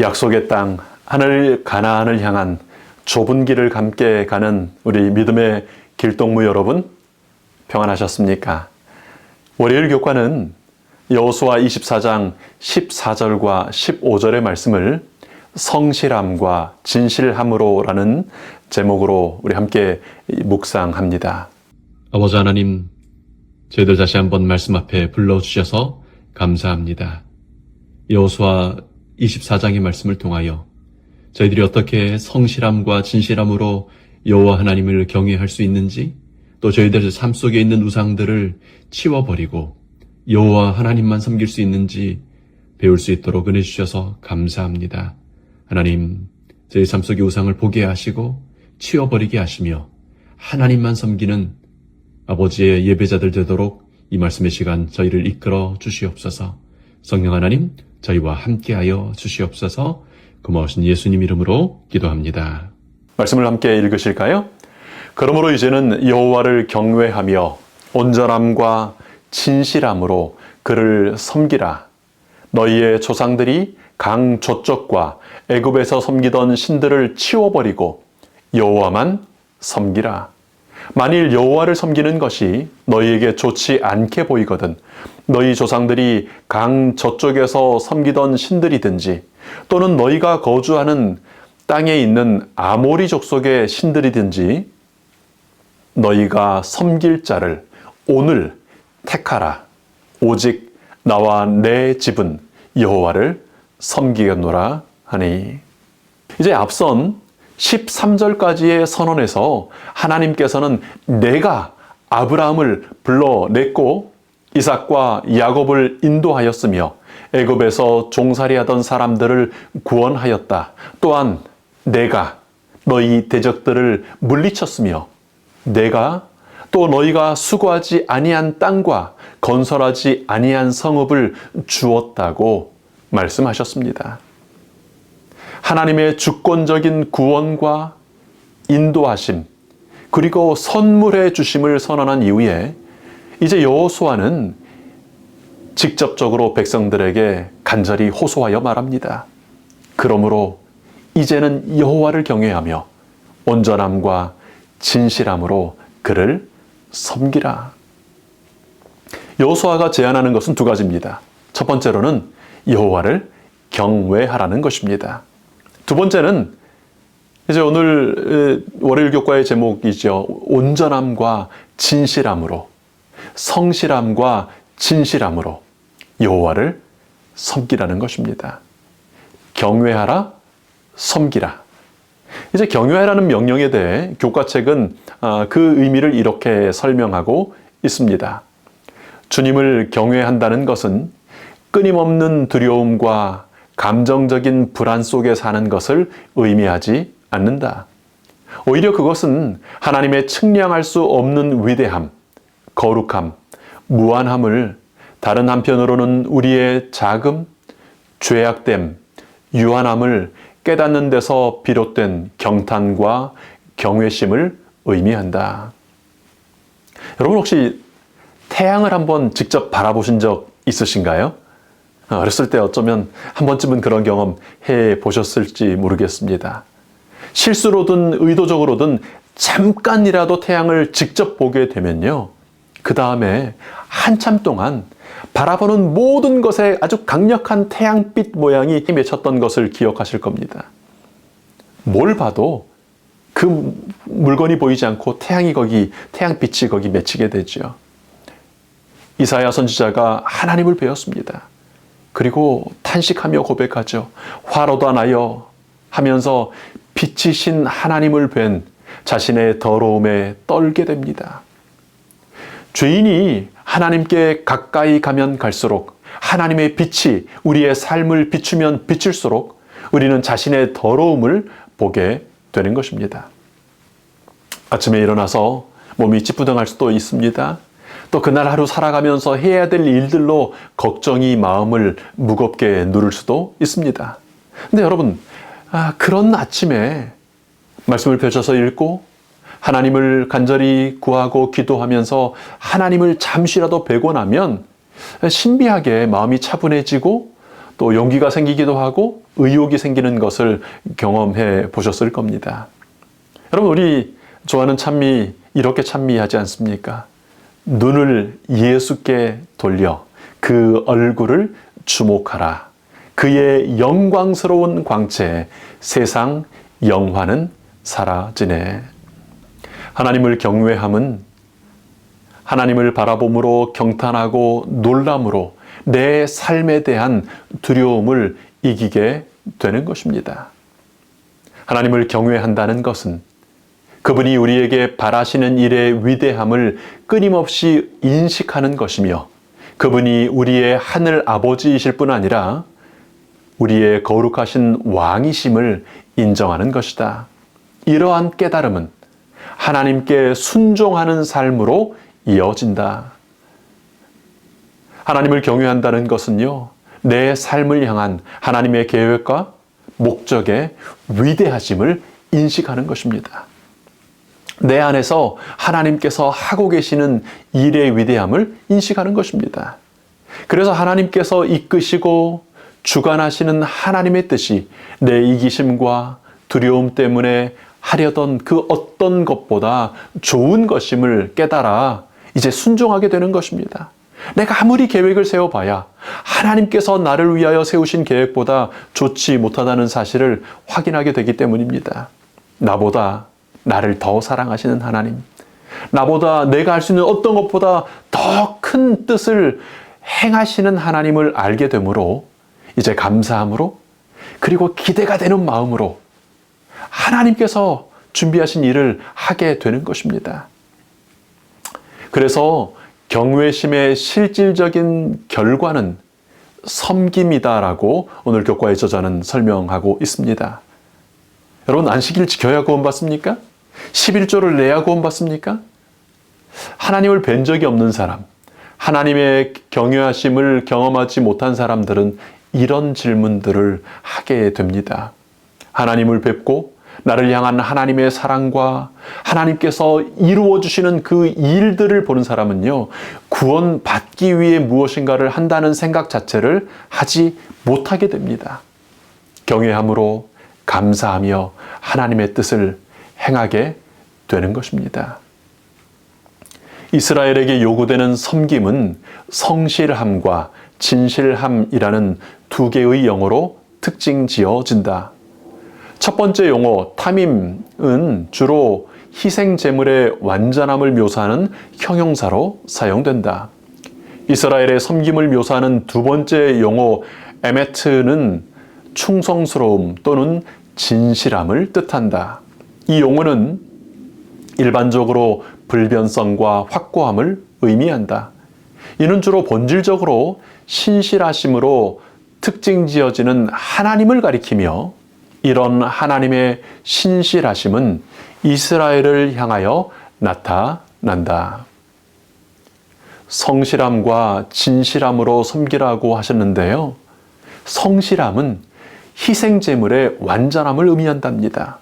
약속의 땅, 하늘 가나안을 향한 좁은 길을 함께 가는 우리 믿음의 길동무 여러분, 평안하셨습니까? 월요일 교과는 여호수아 24장 14절과 15절의 말씀을 성실함과 진실함으로라는 제목으로 우리 함께 묵상합니다. 아버지 하나님, 저희들 다시 한번 말씀 앞에 불러주셔서 감사합니다. 여호수아 24장의 말씀을 통하여 저희들이 어떻게 성실함과 진실함으로 여호와 하나님을 경외할 수 있는지, 또 저희들의 삶 속에 있는 우상들을 치워버리고 여호와 하나님만 섬길 수 있는지 배울 수 있도록 은혜 주셔서 감사합니다. 하나님, 저희 삶 속의 우상을 보게 하시고 치워버리게 하시며 하나님만 섬기는 아버지의 예배자들 되도록 이 말씀의 시간 저희를 이끌어 주시옵소서. 성령 하나님, 저희와 함께하여 주시옵소서. 고마우신 예수님 이름으로 기도합니다. 말씀을 함께 읽으실까요? 그러므로 이제는 여호와를 경외하며 온전함과 진실함으로 그를 섬기라. 너희의 조상들이 강 저쪽과 애굽에서 섬기던 신들을 치워버리고 여호와만 섬기라. 만일 여호와를 섬기는 것이 너희에게 좋지 않게 보이거든 너희 조상들이 강 저쪽에서 섬기던 신들이든지 또는 너희가 거주하는 땅에 있는 아모리 족속의 신들이든지 너희가 섬길 자를 오늘 택하라. 오직 나와 내 집은 여호와를 섬기겠노라 하니. 이제 앞선 13절까지의 선언에서 하나님께서는 내가 아브라함을 불러냈고 이삭과 야곱을 인도하였으며 애굽에서 종살이하던 사람들을 구원하였다. 또한 내가 너희 대적들을 물리쳤으며 내가 또 너희가 수고하지 아니한 땅과 건설하지 아니한 성읍을 주었다고 말씀하셨습니다. 하나님의 주권적인 구원과 인도하심, 그리고 선물해 주심을 선언한 이후에 이제 여호수아는 직접적으로 백성들에게 간절히 호소하여 말합니다. 그러므로 이제는 여호와를 경외하며 온전함과 진실함으로 그를 섬기라. 여호수아가 제안하는 것은 두 가지입니다. 첫 번째로는 여호와를 경외하라는 것입니다. 두 번째는 이제 오늘 월요일 교과의 제목이죠. 온전함과 진실함으로, 성실함과 진실함으로 여호와를 섬기라는 것입니다. 경외하라, 섬기라. 이제 경외하라는 명령에 대해 교과책은 그 의미를 이렇게 설명하고 있습니다. 주님을 경외한다는 것은 끊임없는 두려움과 감정적인 불안 속에 사는 것을 의미하지 않는다. 오히려 그것은 하나님의 측량할 수 없는 위대함, 거룩함, 무한함을 다른 한편으로는 우리의 자금, 죄악됨, 유한함을 깨닫는 데서 비롯된 경탄과 경외심을 의미한다. 여러분 혹시 태양을 한번 직접 바라보신 적 있으신가요? 어렸을 때 어쩌면 한 번쯤은 그런 경험 해보셨을지 모르겠습니다. 실수로든 의도적으로든 잠깐이라도 태양을 직접 보게 되면요, 그 다음에 한참 동안 바라보는 모든 것에 아주 강력한 태양빛 모양이 맺혔던 것을 기억하실 겁니다. 뭘 봐도 그 물건이 보이지 않고 태양빛이 거기 맺히게 되죠. 이사야 선지자가 하나님을 배웠습니다. 그리고 탄식하며 고백하죠. 화로다 나여 하면서 빛이신 하나님을 뵌 자신의 더러움에 떨게 됩니다. 죄인이 하나님께 가까이 가면 갈수록 하나님의 빛이 우리의 삶을 비추면 비출수록 우리는 자신의 더러움을 보게 되는 것입니다. 아침에 일어나서 몸이 찌뿌둥할 수도 있습니다. 또 그날 하루 살아가면서 해야 될 일들로 걱정이 마음을 무겁게 누를 수도 있습니다. 근데 여러분, 그런 아침에 말씀을 펼쳐서 읽고 하나님을 간절히 구하고 기도하면서 하나님을 잠시라도 뵈고 나면 신비하게 마음이 차분해지고 또 용기가 생기기도 하고 의욕이 생기는 것을 경험해 보셨을 겁니다. 여러분, 우리 좋아하는 찬미 이렇게 찬미하지 않습니까? 눈을 예수께 돌려 그 얼굴을 주목하라. 그의 영광스러운 광채에 세상 영화는 사라지네. 하나님을 경외함은 하나님을 바라봄으로 경탄하고 놀람으로 내 삶에 대한 두려움을 이기게 되는 것입니다. 하나님을 경외한다는 것은 그분이 우리에게 바라시는 일의 위대함을 끊임없이 인식하는 것이며 그분이 우리의 하늘 아버지이실 뿐 아니라 우리의 거룩하신 왕이심을 인정하는 것이다. 이러한 깨달음은 하나님께 순종하는 삶으로 이어진다. 하나님을 경외한다는 것은요, 내 삶을 향한 하나님의 계획과 목적의 위대하심을 인식하는 것입니다. 내 안에서 하나님께서 하고 계시는 일의 위대함을 인식하는 것입니다. 그래서 하나님께서 이끄시고 주관하시는 하나님의 뜻이 내 이기심과 두려움 때문에 하려던 그 어떤 것보다 좋은 것임을 깨달아 이제 순종하게 되는 것입니다. 내가 아무리 계획을 세워봐야 하나님께서 나를 위하여 세우신 계획보다 좋지 못하다는 사실을 확인하게 되기 때문입니다. 나보다 나를 더 사랑하시는 하나님, 나보다 내가 할 수 있는 어떤 것보다 더 큰 뜻을 행하시는 하나님을 알게 되므로 이제 감사함으로 그리고 기대가 되는 마음으로 하나님께서 준비하신 일을 하게 되는 것입니다. 그래서 경외심의 실질적인 결과는 섬김이다라고 오늘 교과의 저자는 설명하고 있습니다. 여러분, 안식일 지켜야 구원받습니까? 11조를 내야 구원받습니까? 하나님을 뵌 적이 없는 사람, 하나님의 경외하심을 경험하지 못한 사람들은 이런 질문들을 하게 됩니다. 하나님을 뵙고 나를 향한 하나님의 사랑과 하나님께서 이루어 주시는 그 일들을 보는 사람은요, 구원받기 위해 무엇인가를 한다는 생각 자체를 하지 못하게 됩니다. 경외함으로 감사하며 하나님의 뜻을 행하게 되는 것입니다. 이스라엘에게 요구되는 섬김은 성실함과 진실함이라는 두 개의 영어로 특징 지어진다. 첫 번째 용어 타밈은 주로 희생 제물의 완전함을 묘사하는 형용사로 사용된다. 이스라엘의 섬김을 묘사하는 두 번째 용어 에메트는 충성스러움 또는 진실함을 뜻한다. 이 용어는 일반적으로 불변성과 확고함을 의미한다. 이는 주로 본질적으로 신실하심으로 특징 지어지는 하나님을 가리키며 이런 하나님의 신실하심은 이스라엘을 향하여 나타난다. 성실함과 진실함으로 섬기라고 하셨는데요. 성실함은 희생제물의 완전함을 의미한답니다.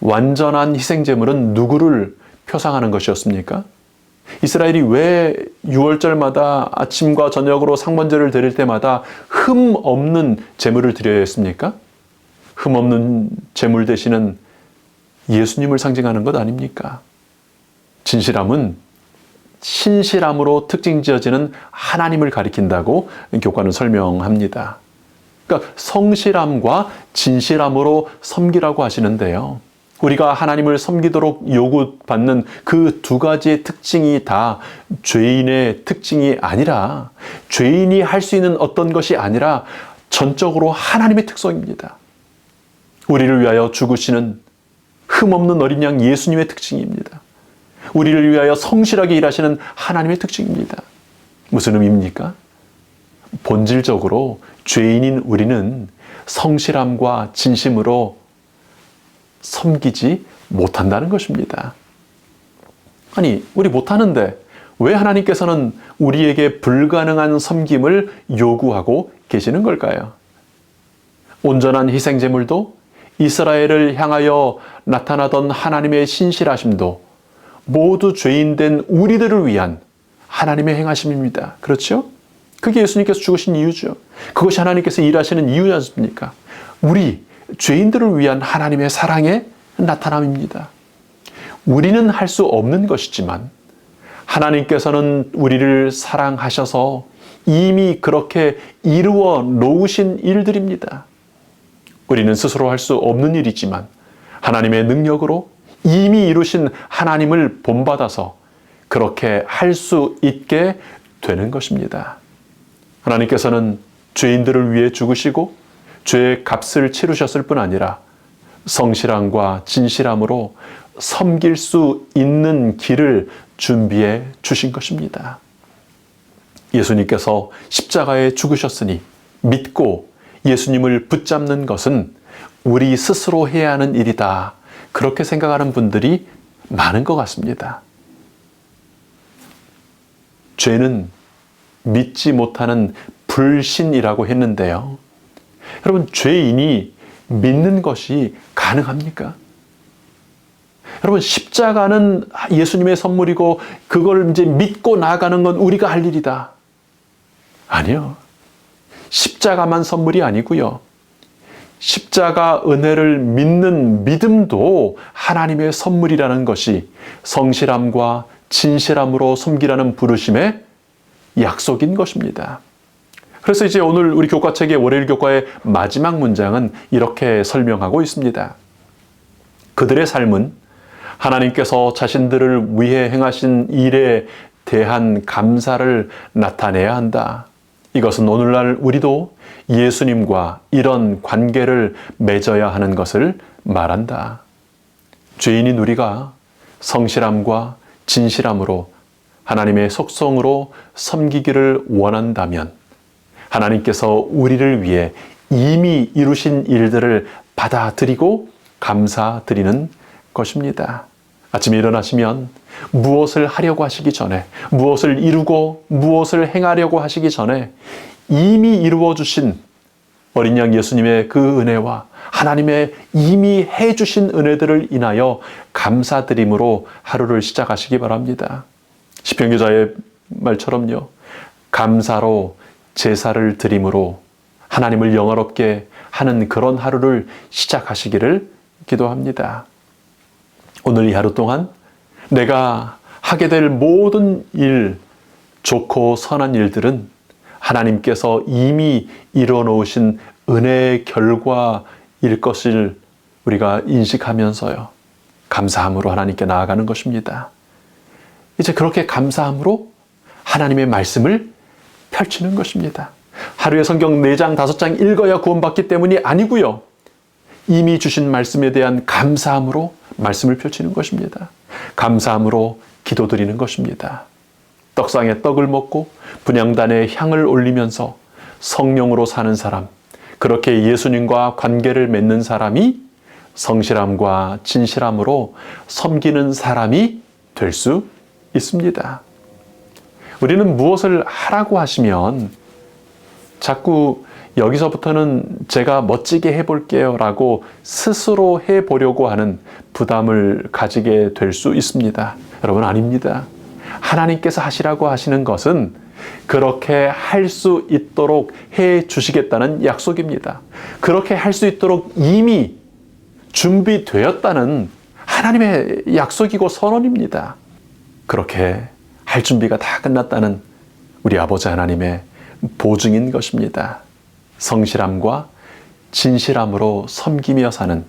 완전한 희생제물은 누구를 표상하는 것이었습니까? 이스라엘이 왜 6월절마다 아침과 저녁으로 상번제를 드릴 때마다 흠 없는 제물을 드려야 했습니까? 흠 없는 제물 대신은 예수님을 상징하는 것 아닙니까? 진실함은 신실함으로 특징 지어지는 하나님을 가리킨다고 교과는 설명합니다. 그러니까 성실함과 진실함으로 섬기라고 하시는데요. 우리가 하나님을 섬기도록 요구받는 그 두 가지의 특징이 다 죄인의 특징이 아니라 죄인이 할 수 있는 어떤 것이 아니라 전적으로 하나님의 특성입니다. 우리를 위하여 죽으시는 흠없는 어린 양 예수님의 특징입니다. 우리를 위하여 성실하게 일하시는 하나님의 특징입니다. 무슨 의미입니까? 본질적으로 죄인인 우리는 성실함과 진심으로 섬기지 못한다는 것입니다. 아니, 우리 못하는데 왜 하나님께서는 우리에게 불가능한 섬김을 요구하고 계시는 걸까요? 온전한 희생제물도 이스라엘을 향하여 나타나던 하나님의 신실하심도 모두 죄인된 우리들을 위한 하나님의 행하심입니다. 그렇죠? 그게 예수님께서 죽으신 이유죠. 그것이 하나님께서 일하시는 이유지 않습니까? 우리 죄인들을 위한 하나님의 사랑의 나타남입니다. 우리는 할 수 없는 것이지만 하나님께서는 우리를 사랑하셔서 이미 그렇게 이루어 놓으신 일들입니다. 우리는 스스로 할 수 없는 일이지만 하나님의 능력으로 이미 이루신 하나님을 본받아서 그렇게 할 수 있게 되는 것입니다. 하나님께서는 죄인들을 위해 죽으시고 죄의 값을 치르셨을 뿐 아니라 성실함과 진실함으로 섬길 수 있는 길을 준비해 주신 것입니다. 예수님께서 십자가에 죽으셨으니 믿고 예수님을 붙잡는 것은 우리 스스로 해야 하는 일이다. 그렇게 생각하는 분들이 많은 것 같습니다. 죄는 믿지 못하는 불신이라고 했는데요. 여러분, 죄인이 믿는 것이 가능합니까? 여러분, 십자가는 예수님의 선물이고 그걸 이제 믿고 나아가는 건 우리가 할 일이다. 아니요. 십자가만 선물이 아니고요. 십자가 은혜를 믿는 믿음도 하나님의 선물이라는 것이 성실함과 진실함으로 섬기라는 부르심의 약속인 것입니다. 그래서 이제 오늘 우리 교과책의 월요일 교과의 마지막 문장은 이렇게 설명하고 있습니다. 그들의 삶은 하나님께서 자신들을 위해 행하신 일에 대한 감사를 나타내야 한다. 이것은 오늘날 우리도 예수님과 이런 관계를 맺어야 하는 것을 말한다. 죄인인 우리가 성실함과 진실함으로 하나님의 속성으로 섬기기를 원한다면 하나님께서 우리를 위해 이미 이루신 일들을 받아들이고 감사드리는 것입니다. 아침에 일어나시면 무엇을 하려고 하시기 전에, 무엇을 이루고 무엇을 행하려고 하시기 전에 이미 이루어 주신 어린 양 예수님의 그 은혜와 하나님의 이미 해주신 은혜들을 인하여 감사드림으로 하루를 시작하시기 바랍니다. 시편 기자의 말처럼요. 감사로 제사를 드림으로 하나님을 영화롭게 하는 그런 하루를 시작하시기를 기도합니다. 오늘 이 하루 동안 내가 하게 될 모든 일, 좋고 선한 일들은 하나님께서 이미 이루어 놓으신 은혜의 결과일 것을 우리가 인식하면서요. 감사함으로 하나님께 나아가는 것입니다. 이제 그렇게 감사함으로 하나님의 말씀을 펼치는 것입니다. 하루에 성경 4장, 5장 읽어야 구원받기 때문이 아니고요. 이미 주신 말씀에 대한 감사함으로 말씀을 펼치는 것입니다. 감사함으로 기도드리는 것입니다. 떡상에 떡을 먹고 분향단에 향을 올리면서 성령으로 사는 사람, 그렇게 예수님과 관계를 맺는 사람이 성실함과 진실함으로 섬기는 사람이 될 수 있습니다. 우리는 무엇을 하라고 하시면 자꾸 여기서부터는 제가 멋지게 해볼게요 라고 스스로 해보려고 하는 부담을 가지게 될 수 있습니다. 여러분, 아닙니다. 하나님께서 하시라고 하시는 것은 그렇게 할 수 있도록 해 주시겠다는 약속입니다. 그렇게 할 수 있도록 이미 준비되었다는 하나님의 약속이고 선언입니다. 그렇게 할 준비가 다 끝났다는 우리 아버지 하나님의 보증인 것입니다. 성실함과 진실함으로 섬기며 사는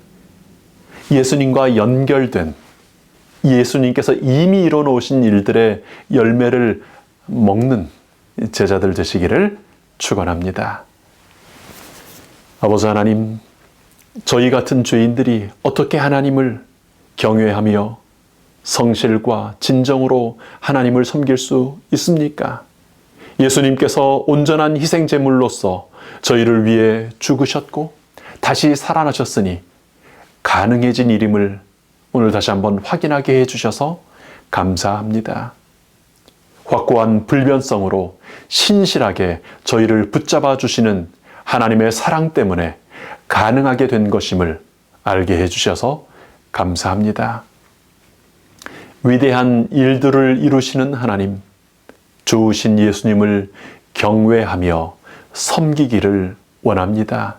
예수님과 연결된 예수님께서 이미 이뤄 놓으신 일들의 열매를 먹는 제자들 되시기를 축원합니다. 아버지 하나님, 저희 같은 죄인들이 어떻게 하나님을 경외하며 성실과 진정으로 하나님을 섬길 수 있습니까? 예수님께서 온전한 희생제물로서 저희를 위해 죽으셨고 다시 살아나셨으니 가능해진 일임을 오늘 다시 한번 확인하게 해주셔서 감사합니다. 확고한 불변성으로 신실하게 저희를 붙잡아 주시는 하나님의 사랑 때문에 가능하게 된 것임을 알게 해주셔서 감사합니다. 위대한 일들을 이루시는 하나님, 좋으신 예수님을 경외하며 섬기기를 원합니다.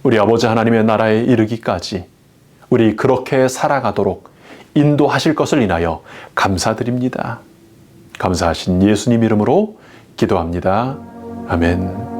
우리 아버지 하나님의 나라에 이르기까지 우리 그렇게 살아가도록 인도하실 것을 인하여 감사드립니다. 감사하신 예수님 이름으로 기도합니다. 아멘.